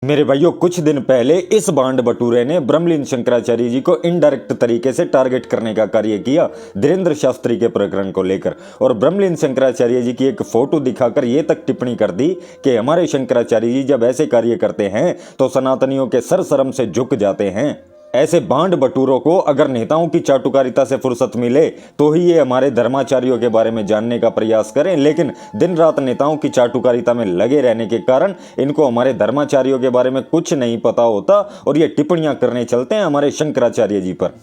मेरे भाइयों, कुछ दिन पहले इस बांड बटूरे ने ब्रह्मलीन शंकराचार्य जी को इनडायरेक्ट तरीके से टारगेट करने का कार्य किया धीरेन्द्र शास्त्री के प्रकरण को लेकर, और ब्रह्मलीन शंकराचार्य जी की एक फोटो दिखाकर ये तक टिप्पणी कर दी कि हमारे शंकराचार्य जी जब ऐसे कार्य करते हैं तो सनातनियों के सर शर्म से झुक जाते हैं। ऐसे बांड बटूरों को अगर नेताओं की चाटुकारिता से फुर्सत मिले तो ही ये हमारे धर्माचार्यों के बारे में जानने का प्रयास करें, लेकिन दिन रात नेताओं की चाटुकारिता में लगे रहने के कारण इनको हमारे धर्माचार्यों के बारे में कुछ नहीं पता होता और ये टिप्पणियां करने चलते हैं हमारे शंकराचार्य जी पर।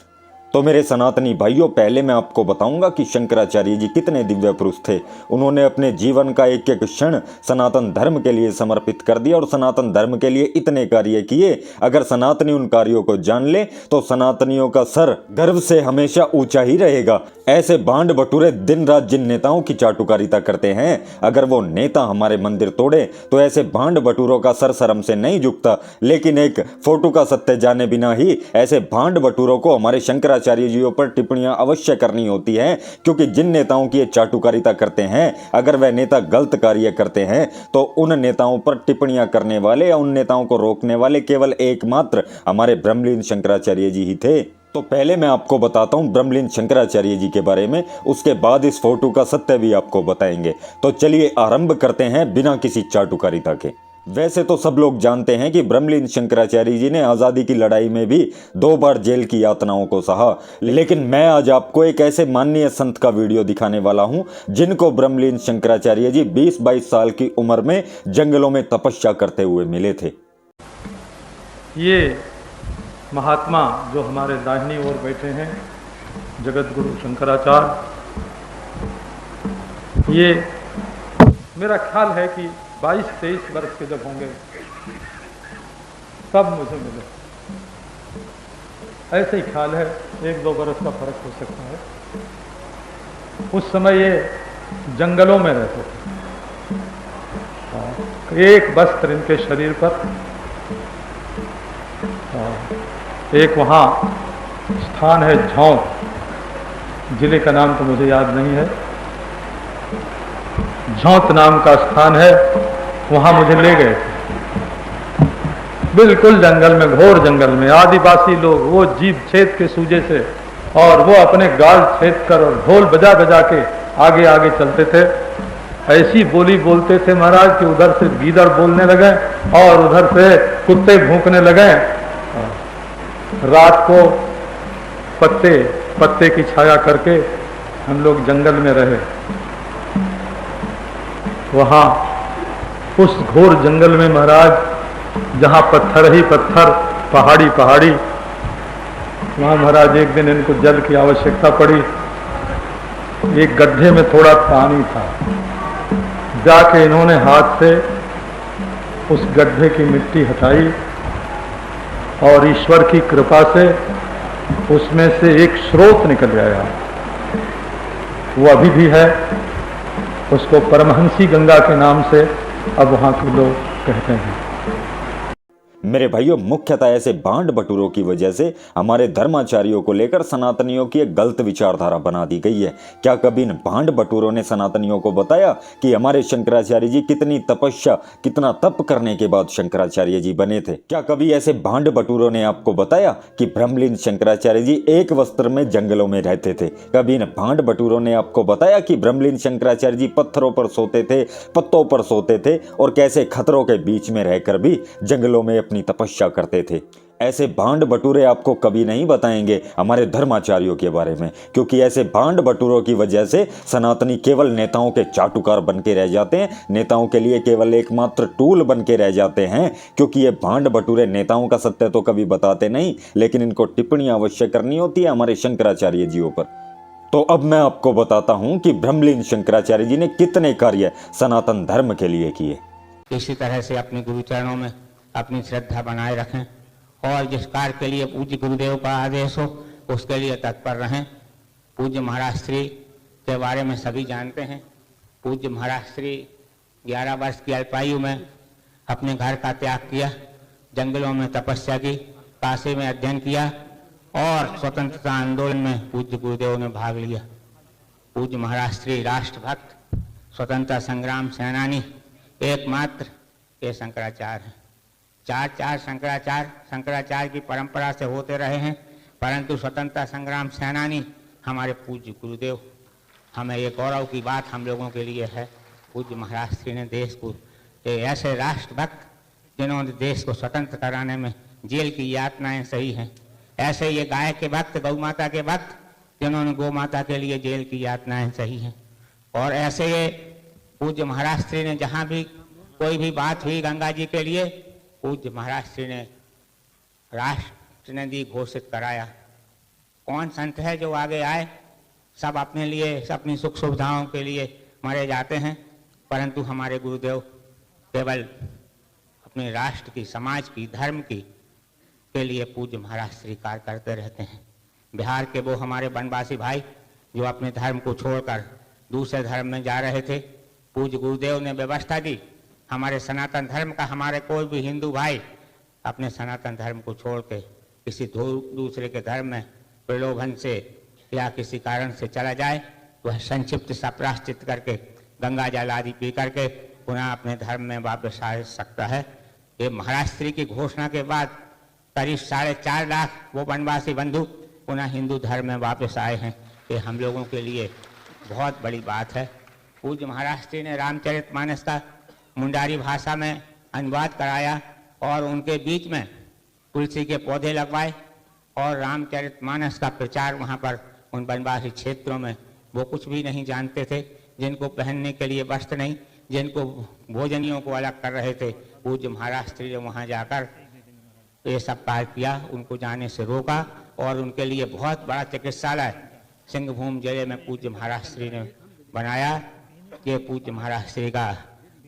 तो मेरे सनातनी भाइयों, पहले मैं आपको बताऊंगा कि शंकराचार्य जी कितने दिव्य पुरुष थे। उन्होंने अपने जीवन का एक एक क्षण सनातन धर्म के लिए समर्पित कर दिया और सनातन धर्म के लिए इतने कार्य किए, अगर सनातनी उन कार्यों को जान ले तो सनातनियों का सर गर्व से हमेशा ऊंचा ही रहेगा। ऐसे बांड बटूरे दिन रात जिन नेताओं की चाटुकारिता करते हैं, अगर वो नेता हमारे मंदिर तोड़े तो ऐसे बांड बटूरों का सर शर्म से नहीं झुकता, लेकिन एक फोटो का सत्य जाने बिना ही ऐसे बांड बटूरों को हमारे शंकराचार्य जियों पर टिप्पणियां अवश्य करनी होती हैं, क्योंकि जिन नेताओं की ये चाटुकारिता करते हैं, अगर वह नेता गलत कार्य करते हैं तो उन नेताओं पर टिप्पणियां करने वाले या उन नेताओं को रोकने वाले केवल एकमात्र हमारे ब्रह्मलीन शंकराचार्य जी ही थे। तो पहले मैं आपको बताता हूं ब्रह्मलीन शंकराचार्य जी के बारे में, उसके बाद इस फोटो का सत्य भी आपको बताएंगे। तो चलिए आरंभ करते हैं बिना किसी चाटुकारिता के। वैसे तो सब लोग जानते हैं कि ब्रह्मलीन शंकराचार्य जी ने आज़ादी की लड़ाई में भी 2 बार जेल की यातनाओं को सहा, लेकिन मैं आज आपको एक ऐसे माननीय संत का वीडियो दिखाने वाला हूं जिनको ब्रह्मलीन शंकराचार्य जी 20-22 साल की उम्र में जंगलों में तपस्या करते हुए मिले थे। ये महात्मा जो हमारे दाहिनी ओर बैठे हैं, जगत गुरु शंकराचार्य, ये मेरा ख्याल है कि 22-23 वर्ष के जब होंगे तब मुझे मिले, ऐसे ही ख्याल है। 1-2 वर्ष का फर्क हो सकता है। उस समय ये जंगलों में रहते थे। एक वस्त्र इनके शरीर पर, एक वहाँ स्थान है झौंत, जिले का नाम तो मुझे याद नहीं है, झौंत नाम का स्थान है, वहाँ मुझे ले गए थे। बिल्कुल जंगल में, घोर जंगल में, आदिवासी लोग वो जीभ छेद के सूजे से और वो अपने गाल छेद कर और ढोल बजा बजा के आगे आगे चलते थे। ऐसी बोली बोलते थे महाराज कि उधर से गीदड़ बोलने लगे और उधर से कुत्ते भौंकने लगे। रात को पत्ते की छाया करके हम लोग जंगल में रहे। वहाँ उस घोर जंगल में महाराज, जहाँ पत्थर ही पत्थर, पहाड़ी, वहाँ महाराज एक दिन इनको जल की आवश्यकता पड़ी। एक गड्ढे में थोड़ा पानी था, जाके इन्होंने हाथ से उस गड्ढे की मिट्टी हटाई और ईश्वर की कृपा से उसमें से एक स्रोत निकल आया। वो अभी भी है, उसको परमहंसी गंगा के नाम से अब वहाँ के लोग कहते हैं। मेरे भाइयों, मुख्यतः ऐसे बांड बटूरों की वजह से हमारे धर्माचार्यों को लेकर सनातनियों की एक गलत विचारधारा बना दी गई है। क्या कभी इन बांड बटूरों ने सनातनियों को बताया कि हमारे शंकराचार्य जी कितनी तपस्या, कितना तप करने के बाद शंकराचार्य जी बने थे? क्या कभी ऐसे बांड बटूरों ने आपको बताया कि ब्रह्मलीन शंकराचार्य जी एक वस्त्र में जंगलों में रहते थे? कभी इन बांड बटूरों ने आपको बताया कि ब्रह्मलीन शंकराचार्य जी पत्थरों पर सोते थे, पत्तों पर सोते थे और कैसे खतरों के बीच में रहकर भी जंगलों में अपनी तपस्या करते थे? ऐसे बांड बटूरे आपको कभी नहीं बताएंगे हमारे धर्माचार्यों के बारे में, क्योंकि ऐसे बांड बटूरों की वजह से सनातनी केवल नेताओं के चाटुकार बन के रह जाते हैं, नेताओं के लिए केवल एकमात्र टूल बन के रह जाते हैं, क्योंकि ये बांड बटूरे नेताओं का सत्य तो कभी बताते नहीं, लेकिन इनको टिप्पणी अवश्य करनी होती है हमारे शंकराचार्य जियों पर। तो अब मैं आपको बताता हूं कि ब्रह्मलीन शंकराचार्य जी ने कितने कार्य सनातन धर्म के लिए किए। इसी तरह से अपने गुरुचरणों में अपनी श्रद्धा बनाए रखें और जिस कार्य के लिए पूज्य गुरुदेव का आदेश हो उसके लिए तत्पर रहें। पूज्य महाराज श्री के बारे में सभी जानते हैं। पूज्य महाराज श्री 11 वर्ष की अल्पायु में अपने घर का त्याग किया, जंगलों में तपस्या की, काशी में अध्ययन किया और स्वतंत्रता आंदोलन में पूज्य गुरुदेव ने भाग लिया। पूज्य महाराज श्री राष्ट्रभक्त, स्वतंत्रता संग्राम सेनानी एकमात्र ये शंकराचार्य हैं। चार शंकराचार्य की परंपरा से होते रहे हैं, परंतु स्वतंत्रता संग्राम सेनानी हमारे पूज्य गुरुदेव, हमें ये गौरव की बात हम लोगों के लिए है। पूज्य महाराज श्री ने देश को ऐसे राष्ट्रभक्त जिन्होंने देश को स्वतंत्र कराने में जेल की यातनाएं सही हैं, ऐसे ये गाय के भक्त, गौ माता के भक्त जिन्होंने गौ माता के लिए जेल की यातनाएं सही हैं, और ऐसे ये पूज्य महाराज श्री ने जहाँ भी कोई भी बात हुई गंगा जी के लिए, पूज्य महाराज श्री ने राष्ट्र नदी घोषित कराया। कौन संत है जो आगे आए? सब अपने लिए, सब अपनी सुख सुविधाओं के लिए मरे जाते हैं, परंतु हमारे गुरुदेव केवल अपने राष्ट्र की, समाज की, धर्म की के लिए पूज्य महाराज श्री कार्य करते रहते हैं। बिहार के वो हमारे वनवासी भाई जो अपने धर्म को छोड़कर दूसरे धर्म में जा रहे थे, पूज्य गुरुदेव ने व्यवस्था दी हमारे सनातन धर्म का, हमारे कोई भी हिंदू भाई अपने सनातन धर्म को छोड़ के किसी दूसरे के धर्म में प्रलोभन से या किसी कारण से चला जाए, वह संक्षिप्त सा प्रायश्चित करके गंगा जल आदि पी करके पुनः अपने धर्म में वापस आ सकता है। ये महाराज श्री की घोषणा के बाद करीब 4.5 लाख वो वनवासी बंधु पुनः हिंदू धर्म में वापस आए हैं। ये हम लोगों के लिए बहुत बड़ी बात है। पूज्य महाराज श्री ने रामचरितमानस का मुंडारी भाषा में अनुवाद कराया और उनके बीच में तुलसी के पौधे लगवाए और रामचरितमानस का प्रचार वहाँ पर उन वनवासी क्षेत्रों में, वो कुछ भी नहीं जानते थे, जिनको पहनने के लिए वस्त्र नहीं, जिनको भोजनियों को अलग कर रहे थे, पूज्य महाराज श्री ने वहाँ जाकर ये सब कार्य किया, उनको जाने से रोका और उनके लिए बहुत बड़ा चिकित्सालय सिंहभूम जिले में पूज्य महाराज श्री ने बनाया। ये पूज्य महाराज श्री का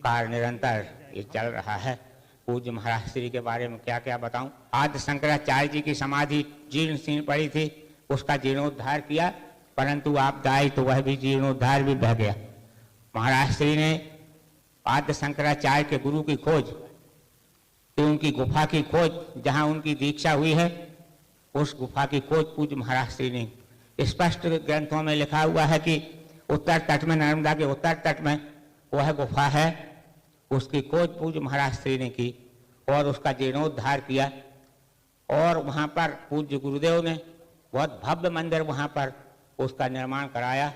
कार्य निरंतर ये चल रहा है। पूज्य महाराज श्री के बारे में क्या क्या बताऊं। आदि शंकराचार्य जी की समाधि जीर्ण शीर्ण पड़ी थी, उसका जीर्णोद्धार किया, परंतु आपदाई तो वह भी जीर्णोद्धार भी बह गया। महाराज श्री ने आदि शंकराचार्य के गुरु की खोज, तो उनकी गुफा की खोज जहां उनकी दीक्षा हुई है, उस गुफा की खोज पूज्य महाराज श्री ने स्पष्ट ग्रंथों में लिखा हुआ है कि उत्तर तट में, नर्मदा के उत्तर तट में वह गुफा है, उसकी खोज पूज्य महाराज श्री ने की और उसका जीर्णोद्धार किया। और वहाँ पर पूज्य गुरुदेव ने बहुत भव्य मंदिर वहाँ पर उसका निर्माण कराया।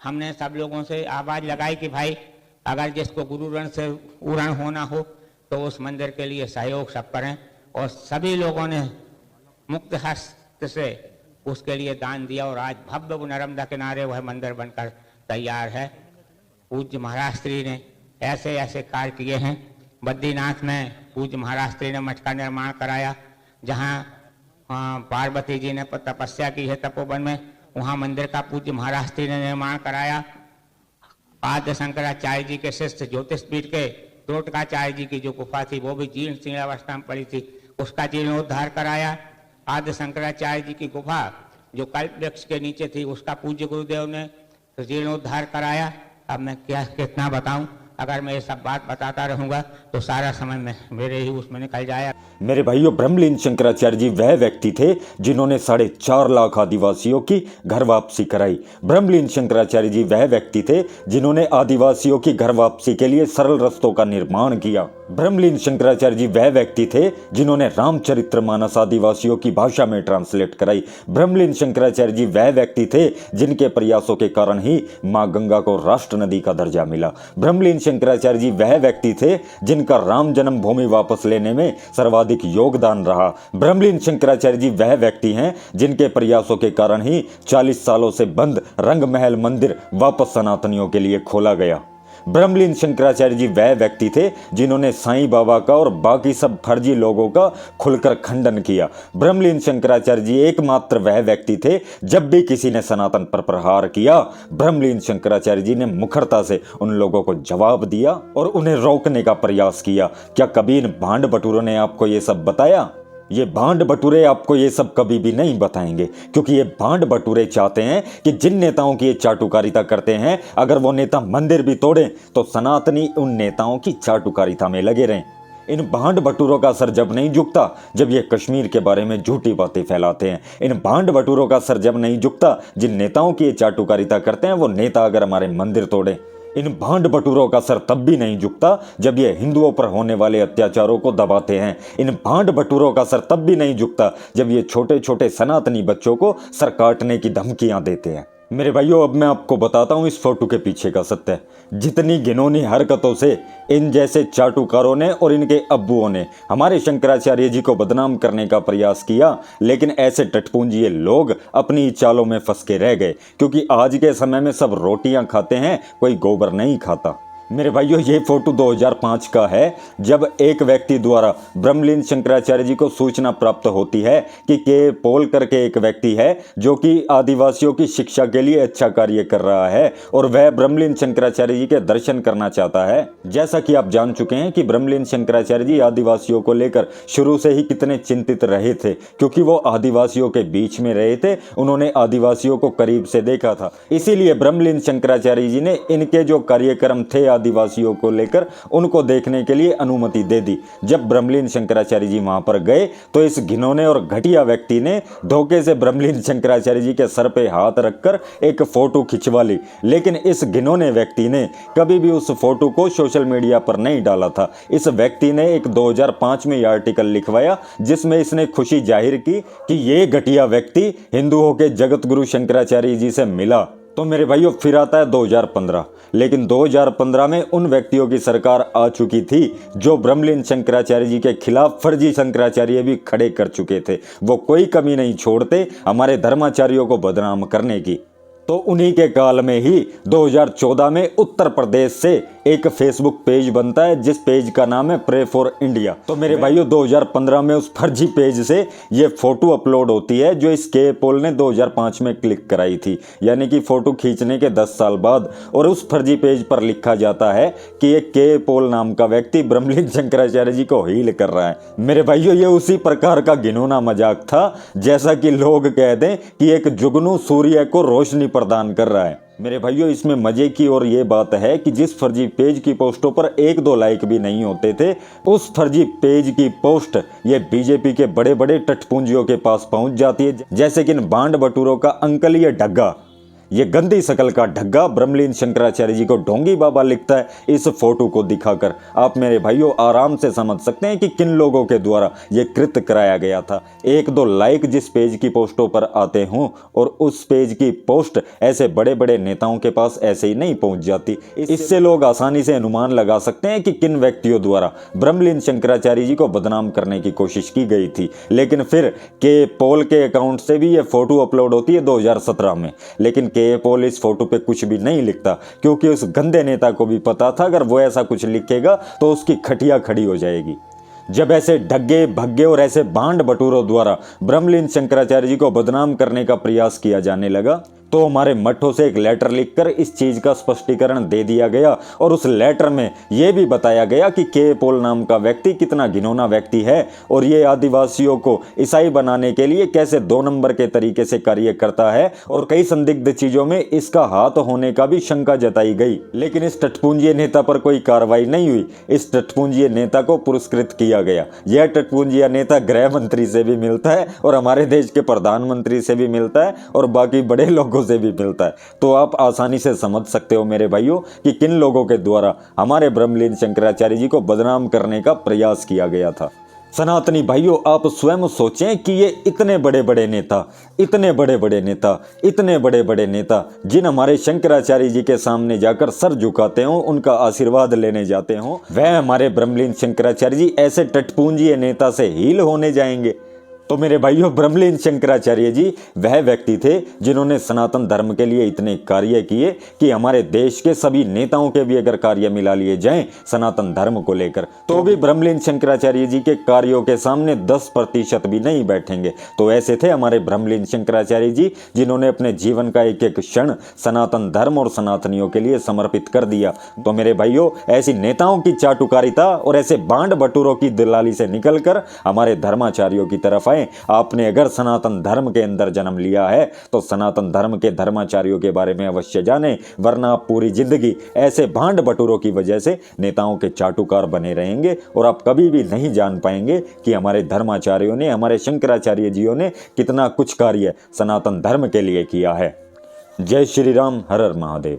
हमने सब लोगों से आवाज़ लगाई कि भाई अगर जिसको गुरु ऋण से उरण होना हो तो उस मंदिर के लिए सहयोग सब करें, और सभी लोगों ने मुक्त हस्त से उसके लिए दान दिया और आज भव्य नर्मदा किनारे वह मंदिर बनकर तैयार है। पूज्य महाराज श्री ने ऐसे ऐसे कार्य किए हैं। बद्रीनाथ में पूज्य महाराज श्री ने मठ का निर्माण कराया, जहाँ पार्वती जी ने तपस्या की है तपोवन में, वहाँ मंदिर का पूज्य महाराज श्री ने निर्माण कराया। आद्य शंकराचार्य जी के शिष्य ज्योतिषपीठ के त्रोटकाचार्य जी की जो गुफा थी वो भी जीर्ण शीर्ण अवस्था में पड़ी थी, उसका जीर्णोद्धार कराया। आद्य शंकराचार्य जी की गुफा जो कल्प वृक्ष के नीचे थी, उसका पूज्य गुरुदेव ने जीर्णोद्धार कराया। अब मैं क्या कितना बताऊं, अगर मैं ये सब बात बताता रहूंगा तो सारा समय मेरे ही उसमें निकल जाएगा। मेरे भाइयों, ब्रह्मलीन शंकराचार्य जी वह व्यक्ति थे जिन्होंने 4.5 लाख आदिवासियों की घर वापसी कराई। ब्रह्मलीन शंकराचार्य जी वह व्यक्ति थे जिन्होंने आदिवासियों की घर वापसी के लिए सरल रस्तों का निर्माण किया। ब्रह्मलीन शंकराचार्य जी वह व्यक्ति थे जिन्होंने रामचरितमानस आदिवासियों की भाषा में ट्रांसलेट कराई। ब्रह्मलीन शंकराचार्य जी वह व्यक्ति थे जिनके प्रयासों के कारण ही माँ गंगा को राष्ट्र नदी का दर्जा मिला। ब्रह्मलीन शंकराचार्य जी वह व्यक्ति थे जिनका राम जन्मभूमि वापस लेने में सर्वाधिक योगदान रहा। ब्रह्मलीन शंकराचार्य जी वह व्यक्ति हैं जिनके प्रयासों के कारण ही 40 सालों से बंद रंगमहल मंदिर वापस सनातनियों के लिए खोला गया। ब्रह्मलीन शंकराचार्य जी वह व्यक्ति थे जिन्होंने साईं बाबा का और बाकी सब फर्जी लोगों का खुलकर खंडन किया। ब्रह्मलीन शंकराचार्य जी एकमात्र वह व्यक्ति थे, जब भी किसी ने सनातन पर प्रहार किया, ब्रह्मलीन शंकराचार्य जी ने मुखरता से उन लोगों को जवाब दिया और उन्हें रोकने का प्रयास किया। क्या कभी इन भांड बटूरों ने आपको ये सब बताया? ये भांड बटूरे आपको ये सब कभी भी नहीं बताएंगे, क्योंकि ये भांड बटूरे चाहते हैं कि जिन नेताओं की ये चाटुकारिता करते हैं, अगर वो नेता मंदिर भी तोड़ें तो सनातनी उन नेताओं की चाटुकारिता में लगे रहें। इन भांड बटूरों का सर जब नहीं झुकता जब ये कश्मीर के बारे में झूठी बातें फैलाते हैं। इन भांड बटूरों का सर जब नहीं झुकता जिन नेताओं की ये चाटुकारिता करते हैं, वो नेता अगर हमारे मंदिर तोड़ें, इन भांड बटूरों का सर तब भी नहीं झुकता जब ये हिंदुओं पर होने वाले अत्याचारों को दबाते हैं। इन भांड बटूरों का सर तब भी नहीं झुकता जब ये छोटे छोटे सनातनी बच्चों को सर काटने की धमकियां देते हैं। मेरे भाइयों, अब मैं आपको बताता हूं इस फोटो के पीछे का सत्य। जितनी घिनौनी हरकतों से इन जैसे चाटुकारों ने और इनके अब्बुओं ने हमारे शंकराचार्य जी को बदनाम करने का प्रयास किया, लेकिन ऐसे टटपुंजिए लोग अपनी चालों में फंस के रह गए, क्योंकि आज के समय में सब रोटियां खाते हैं, कोई गोबर नहीं खाता। मेरे भाइयों, ये फोटो 2005 का है, जब एक व्यक्ति द्वारा ब्रह्मलीन शंकराचार्य जी को सूचना प्राप्त होती है कि के पॉल करके एक व्यक्ति है जो कि आदिवासियों की शिक्षा के लिए अच्छा कार्य कर रहा है और वह ब्रह्मलीन शंकराचार्य जी के दर्शन करना चाहता है। जैसा कि आप जान चुके हैं कि ब्रह्मलीन शंकराचार्य जी आदिवासियों को लेकर शुरू से ही कितने चिंतित रहे थे, क्योंकि वो आदिवासियों के बीच में रहे थे, उन्होंने आदिवासियों को करीब से देखा था। इसीलिए ब्रह्मलीन शंकराचार्य जी ने इनके जो कार्यक्रम थे आदिवासियों को लेकर, उनको देखने के लिए अनुमति दे दी। जब ब्रह्मलीन शंकराचार्य जी वहां पर गए तो इस घिनौने और घटिया व्यक्ति ने धोखे से ब्रह्मलीन शंकराचार्य जी के सर पे हाथ रखकर एक फोटो खिंचवा ली, लेकिन इस घिनौने व्यक्ति ने कभी भी उस फोटो को सोशल मीडिया पर नहीं डाला था। इस व्यक्ति ने एक 2005 में यह आर्टिकल लिखवाया जिसमें इसने खुशी जाहिर की कि ये घटिया व्यक्ति हिंदुओं के जगत गुरु शंकराचार्य जी से मिला। तो मेरे भाइयों, फिर आता है 2015, लेकिन 2015 में उन व्यक्तियों की सरकार आ चुकी थी जो ब्रह्मलीन शंकराचार्य जी के खिलाफ फर्जी शंकराचार्य भी खड़े कर चुके थे। वो कोई कमी नहीं छोड़ते हमारे धर्माचार्यों को बदनाम करने की। तो उन्हीं के काल में ही 2014 में उत्तर प्रदेश से एक फेसबुक पेज बनता है जिस पेज का नाम है प्रे फॉर इंडिया। तो मेरे भाइयों, 2015 में उस फर्जी पेज से ये फोटो अपलोड होती है जो इस के पॉल ने 2005 में क्लिक कराई थी, यानी कि फोटो खींचने के 10 साल बाद। और उस फर्जी पेज पर लिखा जाता है कि एक के पॉल नाम का व्यक्ति ब्रह्मलीन शंकराचार्य जी को हील कर रहा है। मेरे भाइयों, ये उसी प्रकार का घिनौना मजाक था जैसा कि लोग कह दें कि एक जुगनू सूर्य को रोशनी प्रदान कर रहा है। मेरे भाइयों, इसमें मजे की और ये बात है कि जिस फर्जी पेज की पोस्टों पर 1-2 लाइक भी नहीं होते थे, उस फर्जी पेज की पोस्ट ये बीजेपी के बड़े बड़े टटपुंजियों के पास पहुंच जाती है। जैसे कि इन बांड बटूरों का अंकल ये ढग्गा, ये गंदी शकल का ढग्गा ब्रह्मलीन शंकराचार्य जी को ढोंगी बाबा लिखता है इस फोटो को दिखाकर। आप मेरे भाइयों आराम से समझ सकते हैं कि किन लोगों के द्वारा ये कृत्य कराया गया था। 1-2 लाइक जिस पेज की पोस्टों पर आते हों और उस पेज की पोस्ट ऐसे बड़े बड़े नेताओं के पास ऐसे ही नहीं पहुंच जाती। इससे लोग आसानी से अनुमान लगा सकते हैं कि किन व्यक्तियों द्वारा ब्रह्मलीन शंकराचार्य जी को बदनाम करने की कोशिश की गई थी। लेकिन फिर के पॉल के अकाउंट से भी ये फोटो अपलोड होती है 2017 में, लेकिन के पॉल इस फोटो पे कुछ भी नहीं लिखता, क्योंकि उस गंदे नेता को भी पता था अगर वो ऐसा कुछ लिखेगा तो उसकी खटिया खड़ी हो जाएगी। जब ऐसे ढग्गे भग्गे और ऐसे बांड बटूरों द्वारा ब्रह्मलीन शंकराचार्य जी को बदनाम करने का प्रयास किया जाने लगा तो हमारे मठों से एक लेटर लिखकर इस चीज का स्पष्टीकरण दे दिया गया और उस लेटर में यह भी बताया गया कि के पॉल नाम का व्यक्ति कितना घिनौना व्यक्ति है और ये आदिवासियों को ईसाई बनाने के लिए कैसे 2 नंबर के तरीके से कार्य करता है और कई संदिग्ध चीजों में इसका हाथ होने का भी शंका जताई गई। लेकिन इस टटपुंजिए नेता पर कोई कार्रवाई नहीं हुई। इस टटपुंजिए नेता को पुरस्कृत किया गया। यह टटपुंजिया नेता गृह मंत्री से भी मिलता है और हमारे देश के प्रधानमंत्री से भी मिलता है और बाकी बड़े लोगों से भी मिलता है। तो आप आसानी से समझ सकते हो मेरे भाइयों कि किन लोगों के द्वारा हमारे ब्रह्मलीन शंकराचार्य जी को बदनाम करने का प्रयास किया गया था। सनातनी भाइयों, आप स्वयं सोचें कि ये इतने बड़े बड़े नेता जिन हमारे शंकराचार्य जी के सामने जाकर सर झुकाते हो, उनका आशीर्वाद लेने जाते हो, वह हमारे ब्रह्मलीन शंकराचार्य जी ऐसे टटपुंजिए नेता से हील होने जाएंगे। तो मेरे भाइयों, ब्रह्मलीन शंकराचार्य जी वह व्यक्ति थे जिन्होंने सनातन धर्म के लिए इतने कार्य किए कि हमारे देश के सभी नेताओं के भी अगर कार्य मिला लिए जाएं सनातन धर्म को लेकर तो भी ब्रह्मलीन शंकराचार्य जी के कार्यों के सामने 10% भी नहीं बैठेंगे। तो ऐसे थे हमारे ब्रह्मलीन शंकराचार्य जी जिन्होंने अपने जीवन का एक एक क्षण सनातन धर्म और सनातनियों के लिए समर्पित कर दिया। तो मेरे भाइयों, ऐसी नेताओं की चाटुकारिता और ऐसे बांड बटूरों की दलाली से निकलकर हमारे धर्माचार्यों की तरफ आए। आपने अगर सनातन धर्म के अंदर जन्म लिया है तो सनातन धर्म के धर्माचार्यों के बारे में अवश्य जाने, वरना आप पूरी जिंदगी ऐसे भांड बटूरों की वजह से नेताओं के चाटुकार बने रहेंगे और आप कभी भी नहीं जान पाएंगे कि हमारे धर्माचार्यों ने, हमारे शंकराचार्य जियों ने कितना कुछ कार्य सनातन धर्म के लिए किया है। जय श्री राम, हर हर महादेव।